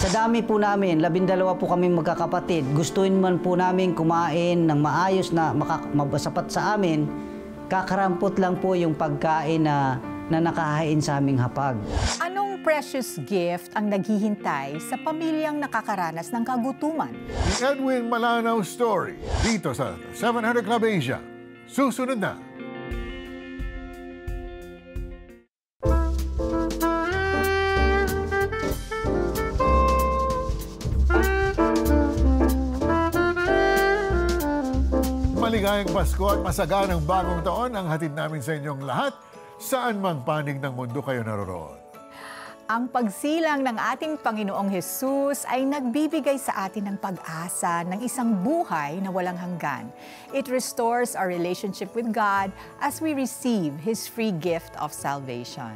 Sa dami po namin, 12 po kami magkakapatid. Gustuin man po namin kumain ng maayos na masapat sa amin, kakarampot lang po yung pagkain na nakahain sa aming hapag. Anong precious gift ang naghihintay sa pamilyang nakakaranas ng kagutuman? The Edwin Malanaw Story dito sa 700 Club Asia. Susunod na. Maligayang Pasko at masaganang bagong taon ang hatid namin sa inyong lahat, saan mang panig ng mundo kayo naroroon. Ang pagsilang ng ating Panginoong Hesus ay nagbibigay sa atin ng pag-asa ng isang buhay na walang hanggan. It restores our relationship with God as we receive His free gift of salvation.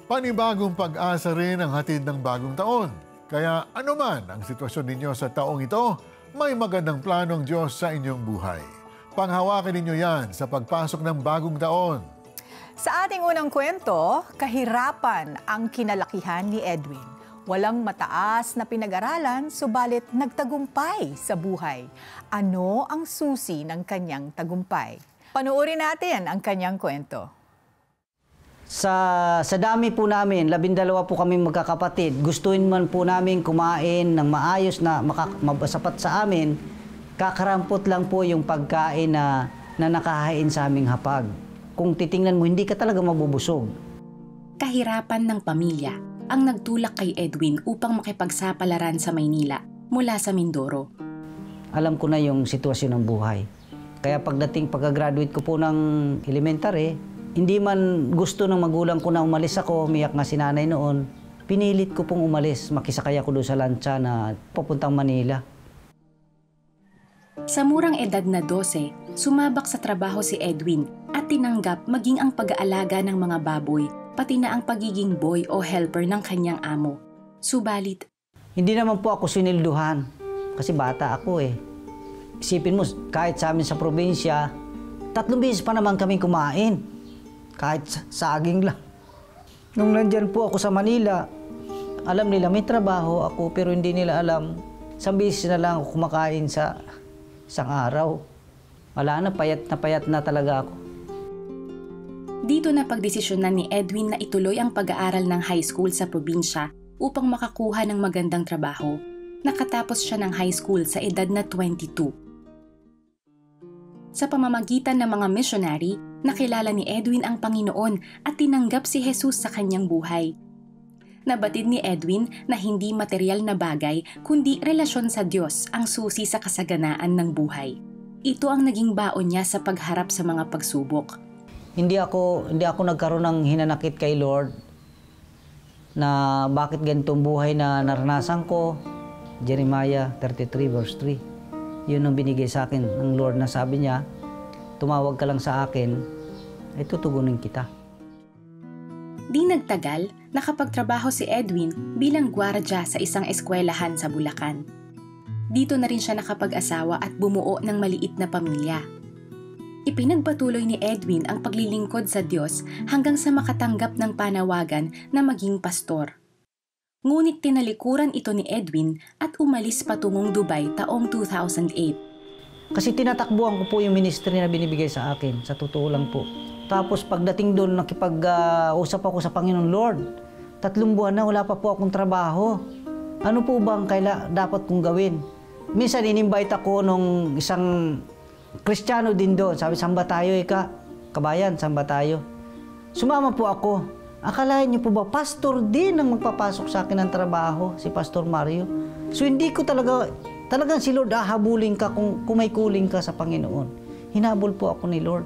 Panibagong pag-asa rin ang hatid ng bagong taon. Kaya anuman ang sitwasyon ninyo sa taong ito, may magandang plano ang Diyos sa inyong buhay. Panghawakan ninyo yan sa pagpasok ng bagong taon. Sa ating unang kwento, kahirapan ang kinalakihan ni Edwin. Walang mataas na pinag-aralan, subalit nagtagumpay sa buhay. Ano ang susi ng kanyang tagumpay? Panoorin natin ang kanyang kwento. Sa dami po namin, 12 po kami magkakapatid. Gustuin man po namin kumain ng maayos na masapat sa amin, kakarampot lang po yung pagkain na nakahain sa aming hapag. Kung titingnan mo, hindi ka talaga mabubusog. Kahirapan ng pamilya ang nagtulak kay Edwin upang makipagsapalaran sa Maynila mula sa Mindoro. Alam ko na yung sitwasyon ng buhay. Kaya pagka-graduate ko po ng elementary, hindi man gusto ng magulang ko na umalis ako, umiyak nga si nanay noon, pinilit ko pong umalis, makisakay ako doon sa lancha na papuntang Manila. Sa murang edad na 12, sumabak sa trabaho si Edwin at tinanggap maging ang pag-aalaga ng mga baboy, pati na ang pagiging boy o helper ng kanyang amo. Subalit, hindi naman po ako sinilduhan kasi bata ako eh. Isipin mo, kahit sa amin sa probinsya, 3 beses pa naman kami kumain. Kahit saging lang. Nung nandyan po ako sa Manila, alam nila may trabaho ako pero hindi nila alam. 1 beses na lang ako kumakain sa isang araw. Wala na, payat na talaga ako. Dito na pagdesisyonan ni Edwin na ituloy ang pag-aaral ng high school sa probinsya upang makakuha ng magandang trabaho. Nakatapos siya ng high school sa edad na 22. Sa pamamagitan ng mga missionary, nakilala ni Edwin ang Panginoon at tinanggap si Jesus sa kanyang buhay. Nabatid ni Edwin na hindi material na bagay kundi relasyon sa Diyos ang susi sa kasaganaan ng buhay. Ito ang naging baon niya sa pagharap sa mga pagsubok. Hindi ako nagkaroon ng hinanakit kay Lord na bakit ganitong buhay na naranasan ko. Jeremiah 33 verse 3. Yun ang binigay sa akin ng Lord na sabi niya, tumawag ka lang sa akin, ay tutugunin kita. Di nagtagal, nakapagtrabaho si Edwin bilang gwardiya sa isang eskwelahan sa Bulacan. Dito na rin siya nakapag-asawa at bumuo ng maliit na pamilya. Ipinagpatuloy ni Edwin ang paglilingkod sa Diyos hanggang sa makatanggap ng panawagan na maging pastor. Ngunit tinalikuran ito ni Edwin at umalis patungong Dubai taong 2008. Kasi tinatakbuhan ko po yung ministry na binibigay sa akin, sa totoo lang po. Tapos pagdating doon, nakipag-usap ako sa Panginoon, Lord, 3 buwan na wala pa po akong trabaho. Ano po bang dapat kong gawin? Minsan in-invite ako nung isang Kristiyano din doon. Sabi, samba tayo kabayan, samba tayo. Sumama po ako. Akalain niyo po ba, pastor din ang magpapasok sa akin ng trabaho, si Pastor Mario. So hindi ko talagang si Lord hahabulin ka kung may kuling ka sa Panginoon. Hinabol po ako ni Lord.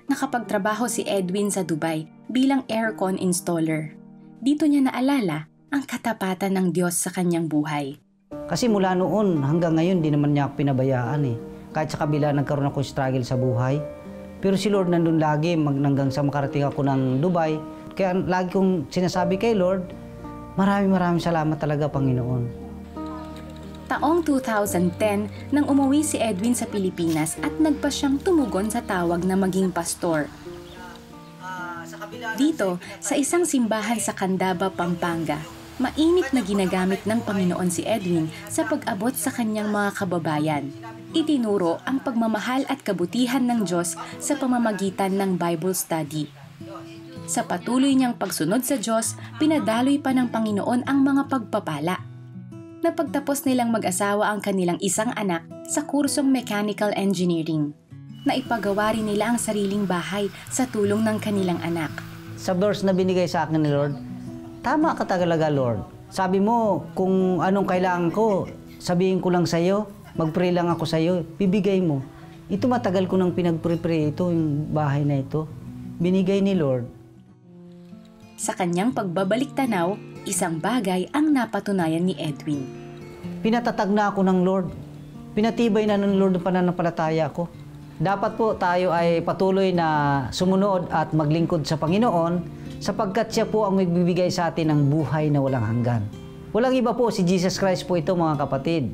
Nakapagtrabaho si Edwin sa Dubai bilang aircon installer. Dito niya naalala ang katapatan ng Diyos sa kanyang buhay. Kasi mula noon hanggang ngayon, di naman niya ako pinabayaan eh. Kahit sa kabila nagkaroon ako struggle sa buhay. Pero si Lord nandun lagi hanggang sa makarating ako ng Dubai. Kaya lagi kong sinasabi kay Lord, maraming salamat talaga, Panginoon. Taong 2010 nang umuwi si Edwin sa Pilipinas at nagpa siyang tumugon sa tawag na maging pastor. Dito, sa isang simbahan sa Candaba, Pampanga, Mainit na ginagamit ng Panginoon si Edwin sa pag-abot sa kanyang mga kababayan. Itinuro ang pagmamahal at kabutihan ng Diyos sa pamamagitan ng Bible study. Sa patuloy niyang pagsunod sa Diyos, pinadaloy pa ng Panginoon ang mga pagpapala. Napagtapos nilang mag-asawa ang kanilang isang anak sa kursong mechanical engineering. Naipagawa rin nila ang sariling bahay sa tulong ng kanilang anak. Sa verse na binigay sa akin ni Lord, tama ka talaga, Lord. Sabi mo, kung anong kailangan ko, sabihin ko lang sa'yo, mag-pray lang ako sa'yo, bibigay mo. Ito matagal ko nang pinag-pray ito, yung bahay na ito. Binigay ni Lord. Sa kanyang pagbabalik tanaw, isang bagay ang napatunayan ni Edwin. Pinatatag na ako ng Lord. Pinatibay na ng Lord ang pananampalataya ko. Dapat po tayo ay patuloy na sumunod at maglingkod sa Panginoon sapagkat siya po ang magbibigay sa atin ng buhay na walang hanggan. Walang iba po, si Jesus Christ po ito, mga kapatid.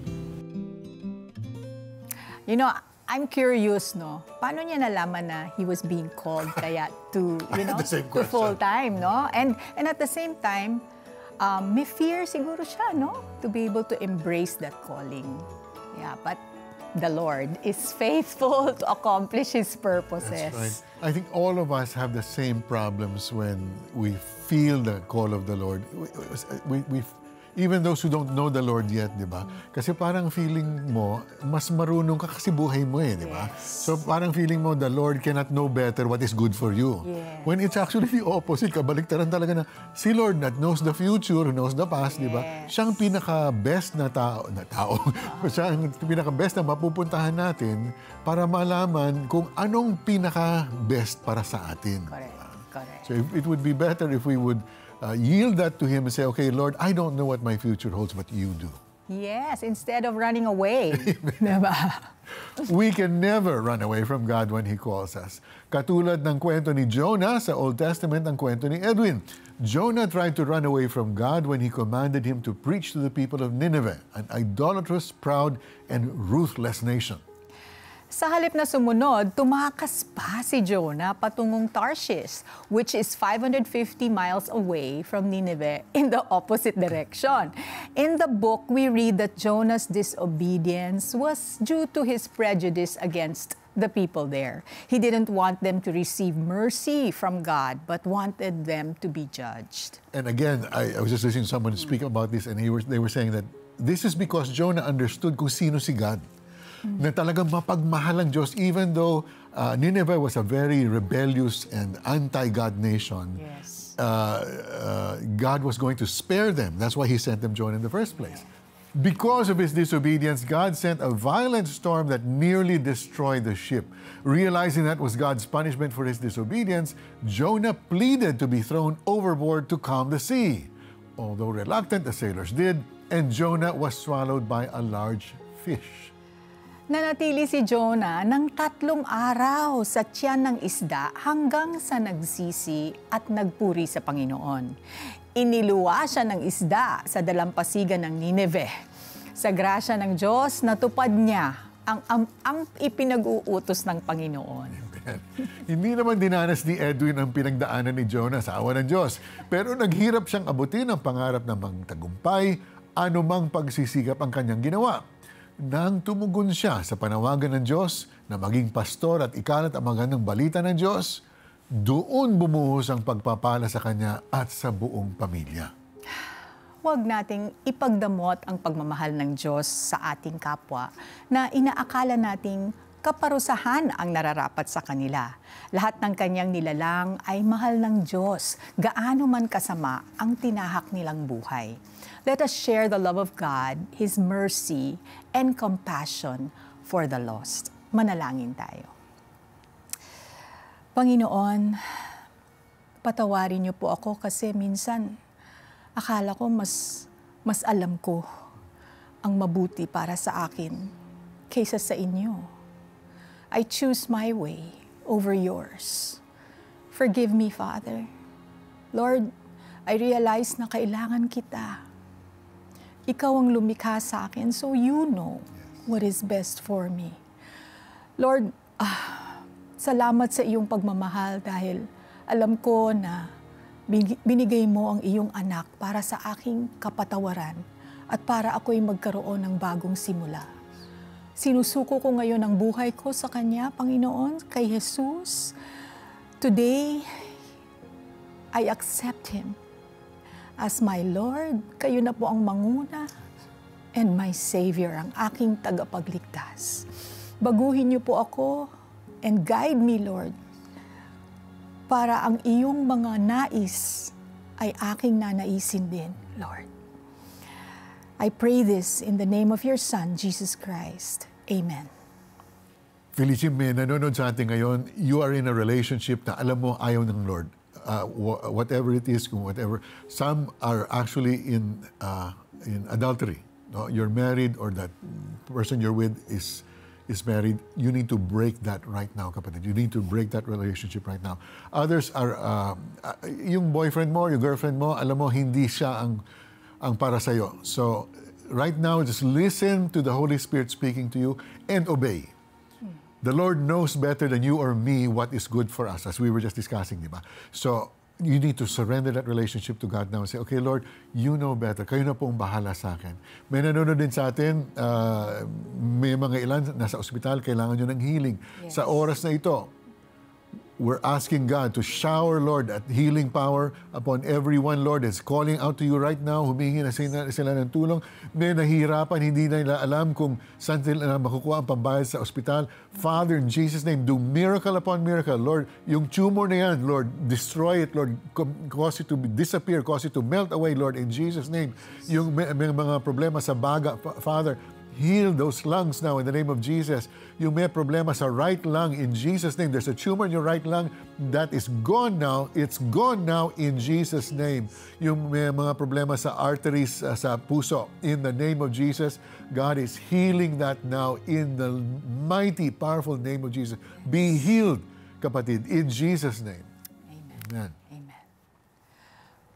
You know, I'm curious, no? Paano niya nalaman na he was being called kaya to, you know, The same to question. full-time, no? And at the same time, may fear siguro siya, no? To be able to embrace that calling. Yeah, but the Lord is faithful to accomplish His purposes. That's right. I think all of us have the same problems when we feel the call of the Lord. We even those who don't know the Lord yet, di ba? Kasi parang feeling mo, mas marunong ka kasi buhay mo eh, di ba? Yes. So parang feeling mo, the Lord cannot know better what is good for you. Yes. When it's actually the opposite, kabaliktaran talaga na, si Lord that knows the future, knows the past, di ba? Yes. Siyang pinaka-best na tao. Siya ang pinaka-best na mapupuntahan natin para malaman kung anong pinaka-best para sa atin. Correct, correct. So it would be better if we would yield that to Him and say, okay, Lord, I don't know what my future holds, but you do. Yes, instead of running away. Diba? We can never run away from God when He calls us. Katulad ng kwento ni Jonah sa Old Testament, ang kwento ni Edwin. Jonah tried to run away from God when He commanded him to preach to the people of Nineveh, an idolatrous, proud, and ruthless nation. Sa halip na sumunod, tumakas pa si Jonah patungong Tarshish, which is 550 miles away from Nineveh in the opposite direction. In the book, we read that Jonah's disobedience was due to his prejudice against the people there. He didn't want them to receive mercy from God, but wanted them to be judged. And again, I was just listening to someone speak about this, and they were saying that this is because Jonah understood kung sino si God. Na talagang mapagmahal ang Diyos, even though Nineveh was a very rebellious and anti-God nation. Yes. God was going to spare them. That's why He sent them Jonah in the first place. Because of his disobedience, God sent a violent storm that nearly destroyed the ship. Realizing that was God's punishment for his disobedience, Jonah pleaded to be thrown overboard to calm the sea. Although reluctant, the sailors did, and Jonah was swallowed by a large fish. Nanatili si Jonah ng 3 araw sa tiyan ng isda hanggang sa nagsisi at nagpuri sa Panginoon. Iniluwa siya ng isda sa dalampasigan ng Nineveh. Sa grasya ng Diyos, natupad niya ang ipinag-uutos ng Panginoon. Hindi naman dinanas ni Edwin ang pinagdaanan ni Jonah sa awa ng Diyos. Pero naghirap siyang abutin ang pangarap ng magtagumpay, anumang pagsisikap ang kanyang ginawa. Nang tumugon siya sa panawagan ng Diyos na maging pastor at ikalat ang magandang balita ng Diyos, doon bumuhos ang pagpapala sa kanya at sa buong pamilya. Huwag nating ipagdamot ang pagmamahal ng Diyos sa ating kapwa na inaakala nating kaparusahan ang nararapat sa kanila. Lahat ng kanyang nilalang ay mahal ng Diyos, gaano man kasama ang tinahak nilang buhay. Let us share the love of God, His mercy, and compassion for the lost. Manalangin tayo. Panginoon, patawarin niyo po ako kasi minsan akala ko mas alam ko ang mabuti para sa akin kaysa sa inyo. I choose my way over yours. Forgive me, Father. Lord, I realize na kailangan kita. Ikaw ang lumikha sa akin, so you know what is best for me. Lord, salamat sa iyong pagmamahal dahil alam ko na Binigay mo ang iyong anak para sa aking kapatawaran at para ako'y magkaroon ng bagong simula. Sinusuko ko ngayon ang buhay ko sa Kanya, Panginoon, kay Jesus. Today, I accept Him as my Lord. Kayo na po ang manguna and my Savior, ang aking tagapagligtas. Baguhin niyo po ako and guide me, Lord, para ang iyong mga nais ay aking nanaisin din, Lord. I pray this in the name of your Son, Jesus Christ. Amen. Felicia, may nanonood sa atin ngayon, you are in a relationship na alam mo ayaw ng Lord. Whatever it is, whatever. Some are actually in adultery. No? You're married or that person you're with is married. You need to break that right now, kapatid. You need to break that relationship right now. Others are, yung boyfriend mo, yung girlfriend mo, alam mo, hindi siya ang para sa'yo. So, right now, just listen to the Holy Spirit speaking to you and obey. The Lord knows better than you or me what is good for us, as we were just discussing, di ba? So, you need to surrender that relationship to God now and say, okay, Lord, you know better. Kayo na pong bahala sa akin. May nanonood din sa atin, may mga ilan nasa ospital, kailangan nyo ng healing. Yes. Sa oras na ito, we're asking God to shower, Lord, at healing power upon everyone, Lord, is calling out to you right now. Humingi na sila ng tulong. May nahihirapan, hindi na nila alam kung saan sila makukuha ang pambayad sa ospital. Father, in Jesus' name, do miracle upon miracle. Lord, yung tumor na yan, Lord, destroy it, Lord. Cause it to disappear, cause it to melt away, Lord, in Jesus' name. Yung may mga problema sa baga, Father, heal those lungs now in the name of Jesus. Yung may problema sa right lung, in Jesus' name. There's a tumor in your right lung that is gone now. It's gone now in Jesus' name. Yung may mga problema sa arteries, sa puso, in the name of Jesus, God is healing that now in the mighty, powerful name of Jesus. Be healed, kapatid, in Jesus' name. Amen.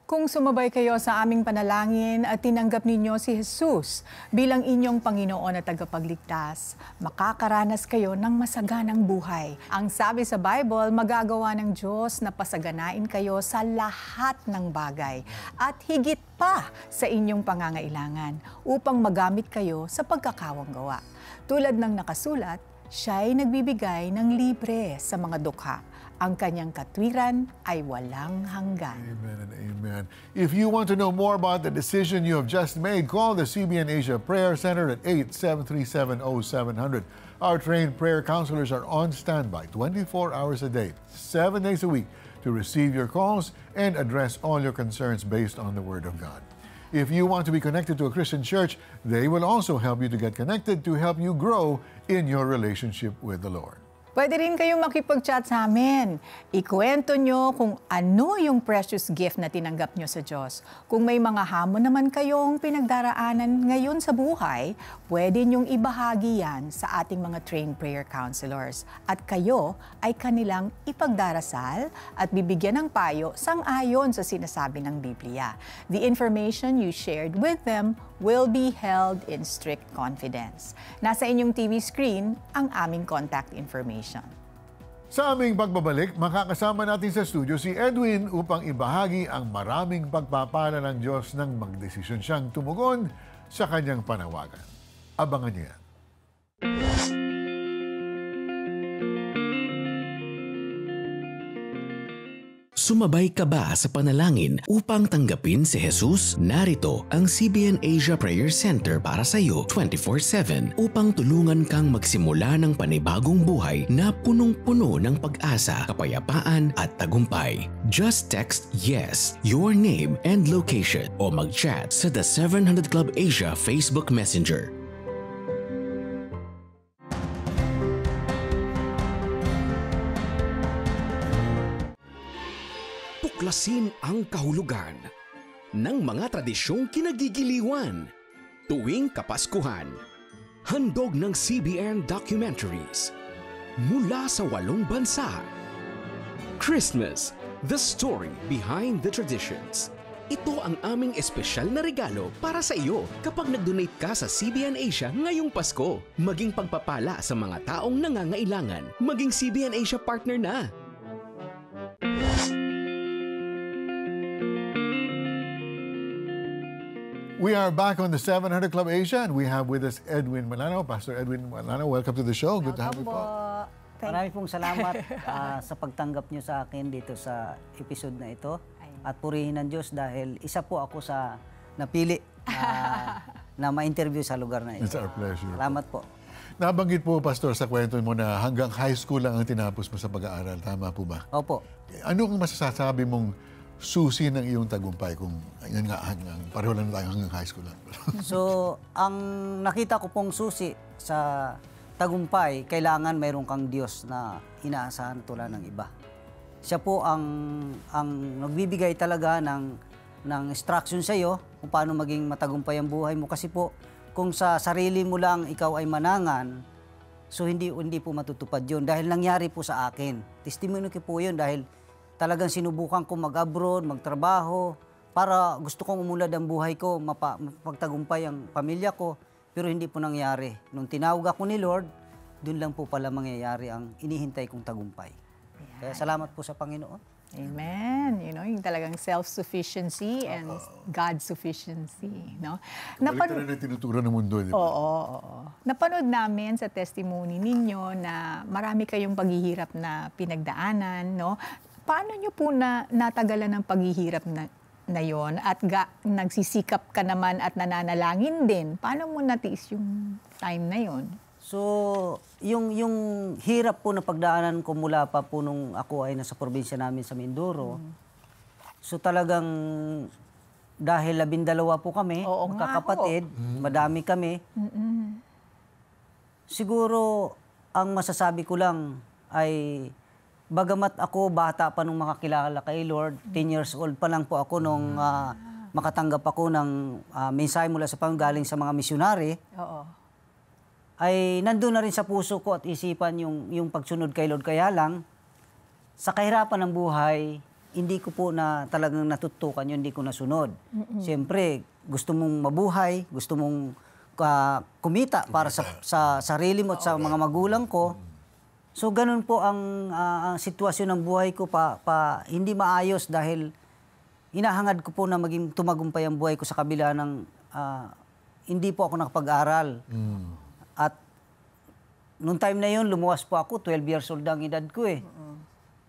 Kung sumabay kayo sa aming panalangin at tinanggap ninyo si Jesus bilang inyong Panginoon at tagapagligtas, makakaranas kayo ng masaganang buhay. Ang sabi sa Bible, magagawa ng Diyos na pasaganain kayo sa lahat ng bagay at higit pa sa inyong pangangailangan upang magamit kayo sa pagkakawanggawa. Tulad ng nakasulat, siya'y nagbibigay ng libre sa mga dukha. Ang kanyang katwiran ay walang hanggan. Amen and amen. If you want to know more about the decision you have just made, call the CBN Asia Prayer Center at 873-70700. Our trained prayer counselors are on standby 24 hours a day, 7 days a week to receive your calls and address all your concerns based on the Word of God. If you want to be connected to a Christian church, they will also help you to get connected to help you grow in your relationship with the Lord. Pwede rin kayong makipag-chat sa amin. Ikwento nyo kung ano yung precious gift na tinanggap nyo sa Diyos. Kung may mga hamon naman kayong pinagdaraanan ngayon sa buhay, pwede nyong ibahagi yan sa ating mga trained prayer counselors. At kayo ay kanilang ipagdarasal at bibigyan ng payo sang-ayon sa sinasabi ng Biblia. The information you shared with them will be held in strict confidence. Nasa inyong TV screen ang aming contact information. Sa aming pagbabalik, makakasama natin sa studio si Edwin upang ibahagi ang maraming pagpapala ng Diyos nang magdesisyon siyang tumugon sa kanyang panawagan. Abangan niyo yan. Sumabay ka ba sa panalangin upang tanggapin si Jesus? Narito ang CBN Asia Prayer Center para sa iyo 24/7 upang tulungan kang magsimula ng panibagong buhay na punong-puno ng pag-asa, kapayapaan at tagumpay. Just text YES, your name and location o mag-chat sa The 700 Club Asia Facebook Messenger. Tuklasin ang kahulugan ng mga tradisyong kinagigiliwan tuwing Kapaskuhan. Handog ng CBN Documentaries mula sa 8 bansa. Christmas, the story behind the traditions. Ito ang aming espesyal na regalo para sa iyo kapag nag-donate ka sa CBN Asia ngayong Pasko. Maging pagpapala sa mga taong nangangailangan. Maging CBN Asia partner na. We are back on the 700 Club Asia and we have with us Edwin Malano. Pastor Edwin Malano, welcome to the show. Good to have you po. Maraming pong salamat sa pagtanggap nyo sa akin dito sa episode na ito. At purihin ng Diyos dahil isa po ako sa napili na ma-interview sa lugar na ito. It's our pleasure. Salamat po. Nabanggit po, Pastor, sa kwento mo na hanggang high school lang ang tinapos mo sa pag-aaral. Tama po ba? Opo. Ano ang masasabi mong susi ng iyong tagumpay kung yan nga, pareho lang tayo hanggang high school lang? So, ang nakita ko pong susi sa tagumpay, kailangan mayroon kang Diyos na inaasahan tulad ng iba. Siya po ang nagbibigay talaga ng instruction sa iyo kung paano maging matagumpay ang buhay mo. Kasi po, kung sa sarili mo lang ikaw ay manangan, so hindi po matutupad yun. Dahil nangyari po sa akin. Testimony ko po yun dahil talagang sinubukan ko mag-abroad, magtrabaho, para gusto kong umulad ang buhay ko, mapagtagumpay ang pamilya ko, pero hindi po nangyari. Nung tinawag ako ni Lord, dun lang po pala mangyayari ang inihintay kong tagumpay. Kaya salamat po sa Panginoon. Amen. You know, yung talagang self-sufficiency and God's sufficiency. No? Balik na rin ang tinuturo ng mundo, di ba? Oo. Napanood namin sa testimony ninyo na marami kayong paghihirap na pinagdaanan. No? Paano nyo po natagalan ng paghihirap na yon at nagsisikap ka naman at nananalangin din? Paano mo natiis yung time na yon? So, yung hirap po na pagdaanan ko mula pa po nung ako ay nasa probinsya namin sa Mindoro. So talagang dahil 12 po kami, magkakapatid, madami kami. Siguro ang masasabi ko lang ay bagamat ako bata pa nung makakilala kay Lord, 10 years old pa lang po ako nung makatanggap ako ng mensahe mula sa Panginoon galing sa mga misyonary. Ay nandun na rin sa puso ko at isipan yung pagsunod kay Lord. Kaya lang, sa kahirapan ng buhay, hindi ko po na talagang natutukan yun, hindi ko nasunod. Siyempre, gusto mong mabuhay, gusto mong kumita para sa sarili mo at sa mga magulang ko. So, ganun po ang sitwasyon ng buhay ko hindi maayos dahil hinahangad ko po na maging tumagumpay ang buhay ko sa kabila ng hindi po ako nakapag-aral. At nung time na yun, lumuwas po ako, 12 years old ang edad ko eh.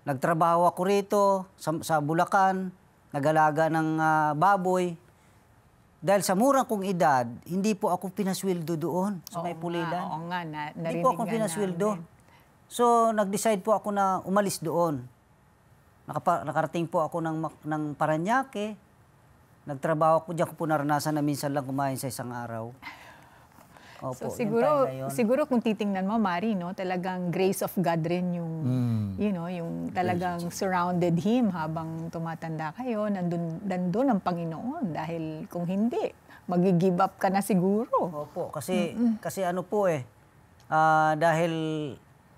Nagtrabaho ako rito sa Bulacan, nag-alaga ng baboy. Dahil sa murang kong edad, hindi po ako pinasweldo doon sa may Pulilan. Oo nga, Hindi po ako pinasweldo. So, nag-decide po ako na umalis doon. Nakarating po ako ng Paranaque. Nagtrabaho ako, diyan ko po naranasan na minsan lang kumain sa isang araw. Opo, so siguro kung titingnan mo, Mari, no, talagang grace of God rin yung yung talagang surrounded him habang tumatanda kayo, nandun ang Panginoon dahil kung hindi, magi-give up ka na siguro. Opo, kasi ano po dahil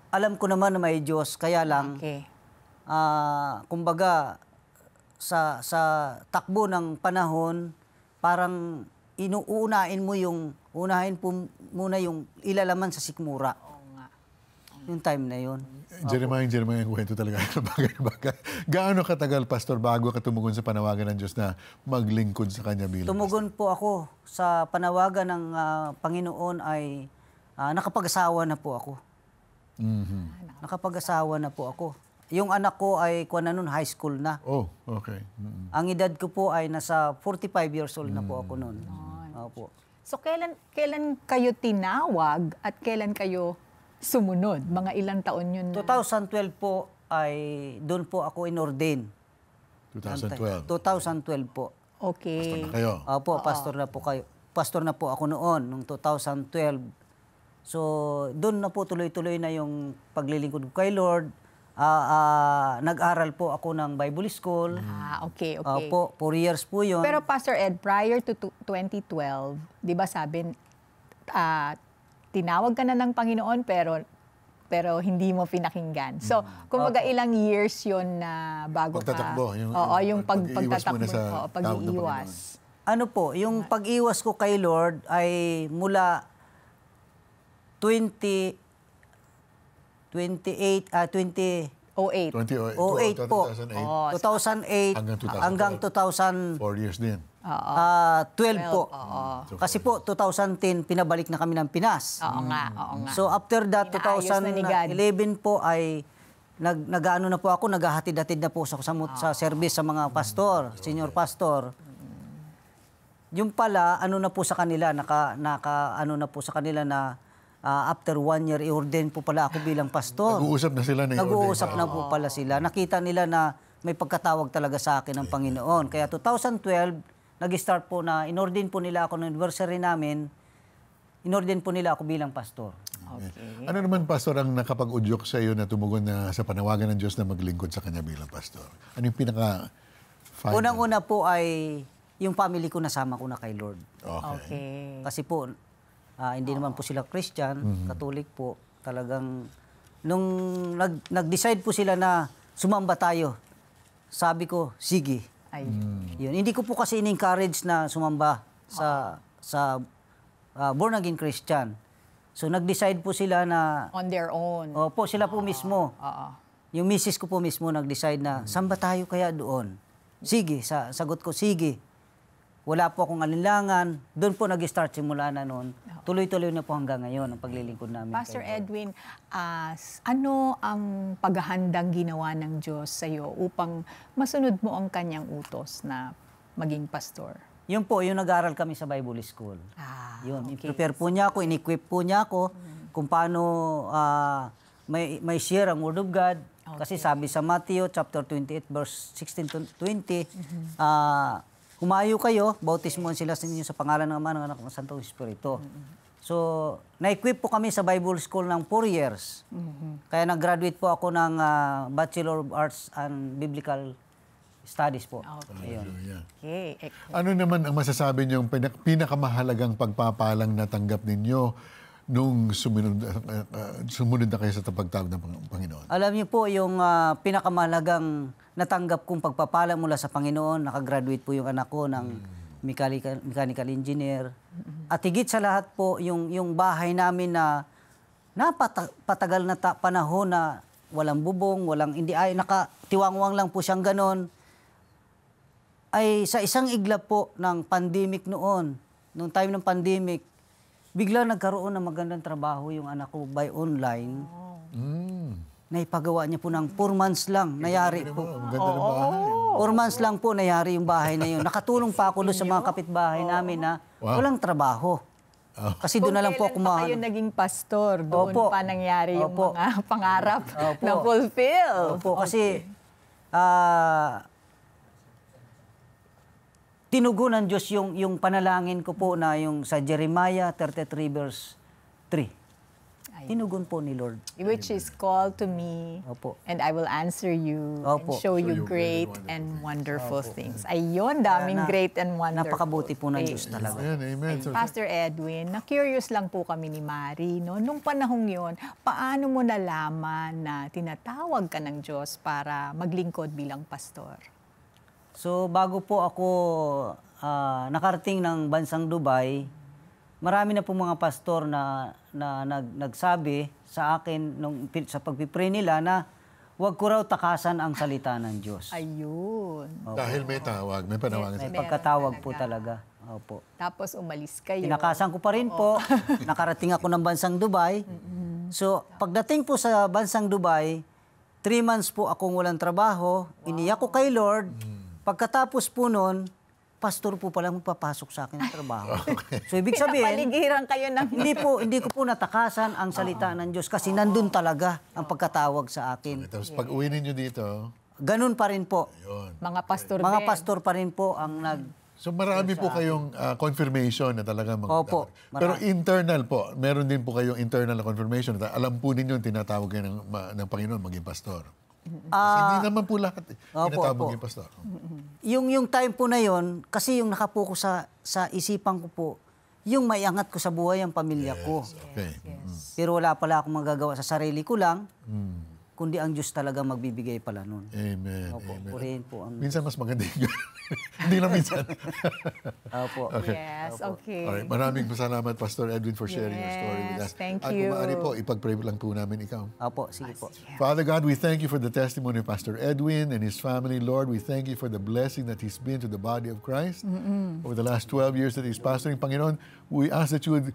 alam ko naman na may Diyos, kaya lang kumbaga sa takbo ng panahon, parang unahin po muna yung ilalaman sa sikmura. Yung time na yun. Jeremiah yung kwento talaga. Bagay-bagay. Gaano katagal, Pastor, bago ka tumugon sa panawagan ng Diyos na maglingkod sa Kanya bilang? Tumugon po ako sa panawagan ng Panginoon ay nakapag-asawa na po ako. Nakapag-asawa na po ako. Yung anak ko ay high school na. Oh, okay. Ang edad ko po ay nasa 45 years old na po ako noon. Opo. So kailan kayo tinawag at kailan kayo sumunod? Mga ilang taon yun? 2012 po ay doon po ako inordain. 2012? 2012 po. Okay. Pastor na kayo? Opo, pastor na po kayo. Pastor na po ako noon, noong 2012. So, doon na po tuloy-tuloy na yung paglilingkod ko kay Lord. Nag-aral po ako ng Bible School. Okay. Opo, 4 years po yun. Pero Pastor Ed, prior to 2012, di ba sabi, tinawag ka na ng Panginoon pero hindi mo pinakinggan. So, kumbaga ilang years yun na bago pagtatakbo, yung pagtatakbo, pag-iiwas. Ano po, yung pag-iwas ko kay Lord ay mula 2008 2008 po. 2008 hanggang 2000. 4 years din. Oo. 12 po. Oo. Kasi po, 2010, pinabalik na kami ng Pinas. Oo nga. So after that, Inaayos na ni God. 2011 po ay nag-ano na po ako, naghahatid-hatid na po sa service sa mga pastor, senior pastor. Yung pala, ano na po sa kanila, ano na po sa kanila na after 1 year, i-ordain po pala ako bilang pastor. Nag-uusap na sila na Nag-uusap na po pala sila. Nakita nila na may pagkatawag talaga sa akin ng Panginoon. Kaya 2012, nag-start po na inordain po nila ako ng anniversary namin, inordain po nila ako bilang pastor. Okay. Ano naman, Pastor, ang nakapag-udyok sa iyo na tumugon na sa panawagan ng Diyos na maglingkod sa Kanya bilang pastor? Ano yung pinaka-final? Unang-una po ay yung family ko nasama ko na kay Lord. Okay. Kasi po, hindi naman po sila Christian, Catholic po. Talagang, nung nag-decide po sila na sumamba tayo, sabi ko, sige. Yun. Hindi ko po kasi in-encourage na sumamba sa born-again Christian. So, nag-decide po sila na, On their own. opo, sila po mismo. Oo. Yung misis ko po mismo nag-decide na, samba tayo kaya doon? Sige, sagot ko, sige. Wala po akong alinlangan. Doon po nag-start simula na noon. Tuloy-tuloy na po hanggang ngayon ang paglilingkod namin. Pastor Edwin, ano ang paghahandang ginawa ng Diyos sa iyo upang masunod mo ang kanyang utos na maging pastor? Yun po, yung nag-aral kami sa Bible School. Yun, okay. i-prepare po niya ako, in-equip po niya ako kung paano may share ang Word of God. Kasi sabi sa Matthew chapter 28 verse 16 to 20, humayo kayo, bautismohan sila sa inyo sa pangalan ng Ama, ng Anak, ng Santong Espiritu. So, na-equip po kami sa Bible School ng 4 years. Kaya nag-graduate po ako ng Bachelor of Arts and Biblical Studies po. Okay. Ayun. Okay. Ano naman ang masasabi niyong pinakamahalagang pagpapalang natanggap ninyo nung sumunod na kayo sa pagtawag ng Panginoon? Alam niyo po, yung pinakamahalagang natanggap kong pagpapala mula sa Panginoon, nakagraduate po yung anak ko ng mechanical engineer. At higit sa lahat po, yung bahay namin na napatagal na panahon na walang bubong, hindi ay nakatiwangwang lang po siyang ganon. Ay sa isang iglap po ng pandemic noon, nung time ng pandemic, bigla nagkaroon ng magandang trabaho yung anak ko by online. Naipagawa niya po ng 4 months lang, nayari po. Ang ganda ng bahay. 4 months lang po, nayari yung bahay na yun. Nakatulong pa ako doon sa mga kapitbahay namin na walang trabaho. Kasi doon na lang po ako Kung kailan pa kayo naging pastor, doon Opo. pa nangyari yung Opo. mga pangarap Opo. na fulfill. Opo, kasi tinugon ng Diyos yung panalangin ko po na yung sa Jeremiah 33 verse 3. Tinugon po ni Lord. Which is, call to me, Opo. and I will answer you, Opo. and show you great and wonderful things. Ayun, daming great and wonderful Napakabuti po ng Diyos things. talaga. Ayan, amen. So, Pastor Edwin, na-curious lang po kami ni Mari, no? Nung panahong yon, paano mo nalaman na tinatawag ka ng Diyos para maglingkod bilang pastor? So bago po ako nakarating ng bansang Dubai, marami na po mga pastor na nagsabi sa akin sa pagpipray nila na huwag ko raw takasan ang salita ng Diyos. Ayun. dahil may tawag, may panawagan May sa pagkatawag po talaga. Opo. Tapos umalis kayo. Tinakasan ko pa rin po. Nakarating ako ng bansang Dubai. So, pagdating po sa bansang Dubai, 3 months po akong walang trabaho. Iniyak ko kay Lord. Pagkatapos po nun, pastor po pala magpapasok sa akin ng trabaho. So, ibig sabihin, Pinapaligiran kayo ng... hindi ko po natakasan ang salita ng Diyos kasi nandun talaga ang pagkatawag sa akin. Tapos pag uwi ninyo dito, Ganun pa rin po. yun. mga pastor Mga din. pastor pa rin po ang So marami po kayong confirmation na talaga Opo, Pero internal po, meron din po kayong internal na confirmation. Alam po ninyo tinatawag kayo ng Panginoon maging pastor. Kasi hindi naman po lahat tinatawag opo. maging pastor. Yung time po na yon, kasi yung nakapokus sa isipan ko po, yung maiangat ko sa buhay ang pamilya ko. Okay. Pero wala pala akong magagawa sa sarili ko lang, kundi ang Diyos talaga magbibigay pala nun. Amen. Opo, Amen. purihin po ang... Minsan mas maganda yung Hindi lang minsan. Opo. Yes, okay. Alright, maraming salamat, Pastor Edwin, for sharing your story with us. Yes, thank At you. kung maaari po, ipag-pray lang po namin ikaw. Opo, sige po. Father God, we thank you for the testimony of Pastor Edwin and his family. Lord, we thank you for the blessing that he's been to the body of Christ over the last 12 years that he's pastoring. Panginoon, we ask that you would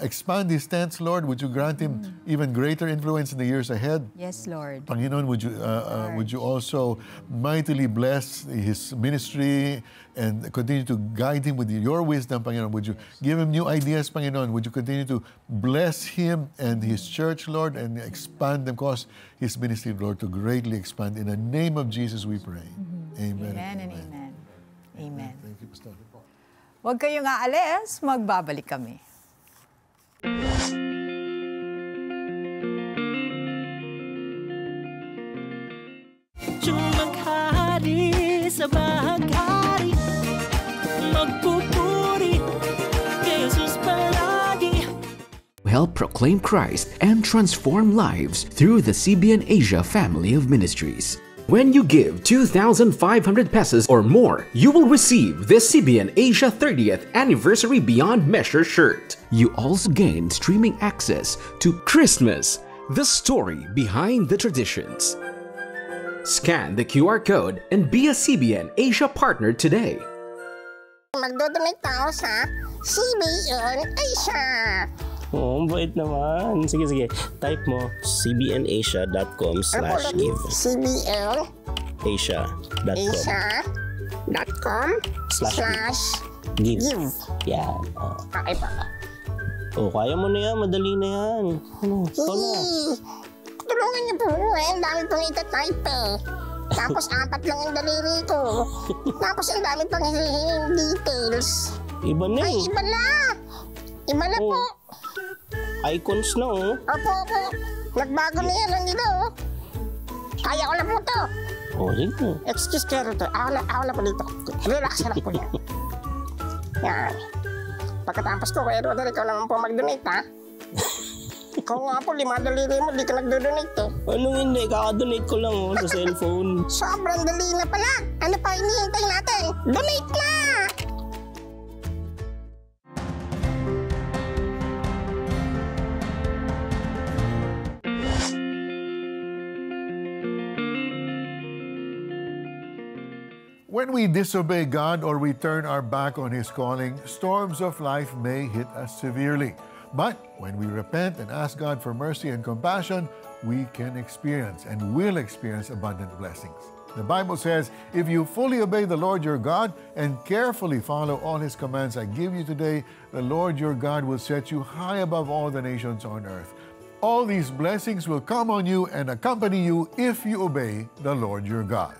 expand his tents, Lord. Would you grant him even greater influence in the years ahead? Yes, Lord. Panginoon, would you also mightily bless his ministry and continue to guide him with your wisdom, Panginoon? Would you give him new ideas, Panginoon? Would you continue to bless him and his church, Lord, and expand them, cause his ministry, Lord, to greatly expand. In the name of Jesus we pray. Amen. Amen and amen. Amen. Thank you, Pastor. Huwag kayong aalis, magbabalik kami. Maghari sa bahagari, magpupuri kay Jesus palagi. Help proclaim Christ and transform lives through the CBN Asia family of ministries. When you give 2,500 pesos or more, you will receive this CBN Asia 30th Anniversary Beyond Measure shirt. You also gain streaming access to Christmas, the story behind the traditions. Scan the QR code and be a CBN Asia partner today. Magdodonate ako sa CBN Asia. Oh, bait naman. Sige, sige. Type mo cbnasia.com/give. CBN Asia.com Asia.com/give. Yan. Oh. Okay pa. Oh, kaya mo na yan. Madali na yan. Ano? Ikaw na. Tulungan niyo po eh. Ang dami pong itatype eh. Tapos 4 lang yung daliri ko. Tapos ang dami pang hihinging details. Iba na Ay, eh. iba na. Iba na po. Icons na oh. Opo. Nagbago na yan ang ito. Kaya ko na po to. Oh, sige. Excuse kero to. Ako na po dito. Relax na lang po yan. Yan. Pagkatapos ko, kaya Rodel, ikaw naman po mag-donate, ha? Ikaw nga po, 5 daliri mo, di ka nagdo-donate, eh. Anong hindi? Kakadonate ko lang oh, sa cellphone. Sobrang dali na pala. Ano pa hinihintay natin? Donate na! When we disobey God or we turn our back on His calling, storms of life may hit us severely. But when we repent and ask God for mercy and compassion, we can experience and will experience abundant blessings. The Bible says, if you fully obey the Lord your God and carefully follow all His commands I give you today, the Lord your God will set you high above all the nations on earth. All these blessings will come on you and accompany you if you obey the Lord your God.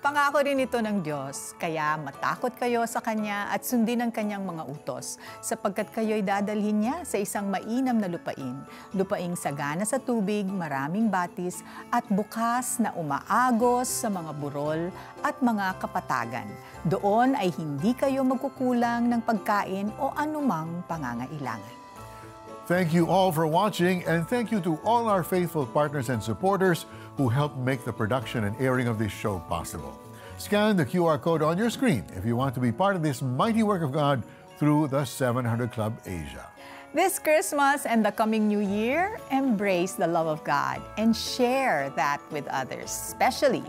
Pangako rin ito ng Diyos, kaya matakot kayo sa Kanya at sundin ang Kanyang mga utos, sapagkat kayo'y dadalhin niya sa isang mainam na lupaing sagana sa tubig, maraming batis, at bukas na umaagos sa mga burol at mga kapatagan. Doon ay hindi kayo magkukulang ng pagkain o anumang pangangailangan. Thank you all for watching, and thank you to all our faithful partners and supporters who helped make the production and airing of this show possible. Scan the QR code on your screen if you want to be part of this mighty work of God through the 700 Club Asia. This Christmas and the coming New Year, embrace the love of God and share that with others, especially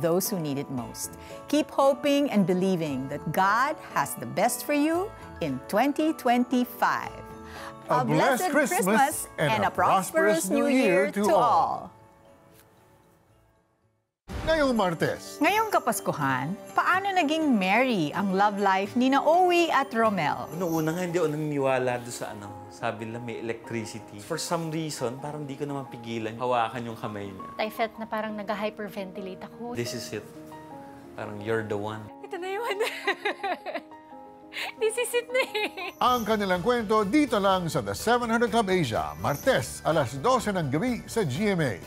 those who need it most. Keep hoping and believing that God has the best for you in 2025. A blessed Christmas and a prosperous New Year to all. Ngayong Martes, Ngayong Kapaskuhan, paano naging merry ang love life ni Naomi at Romel? Noong una nga, hindi ako naniniwala doon sa sabi lang may electricity. For some reason, parang di ko naman pigilan hawakan yung kamay niya. I felt na parang nag-hyperventilate ako. This is it. Parang you're the one. Ito na yun. This is it na eh. ang kanilang kwento dito lang sa The 700 Club Asia, Martes, alas 12 ng gabi sa GMA.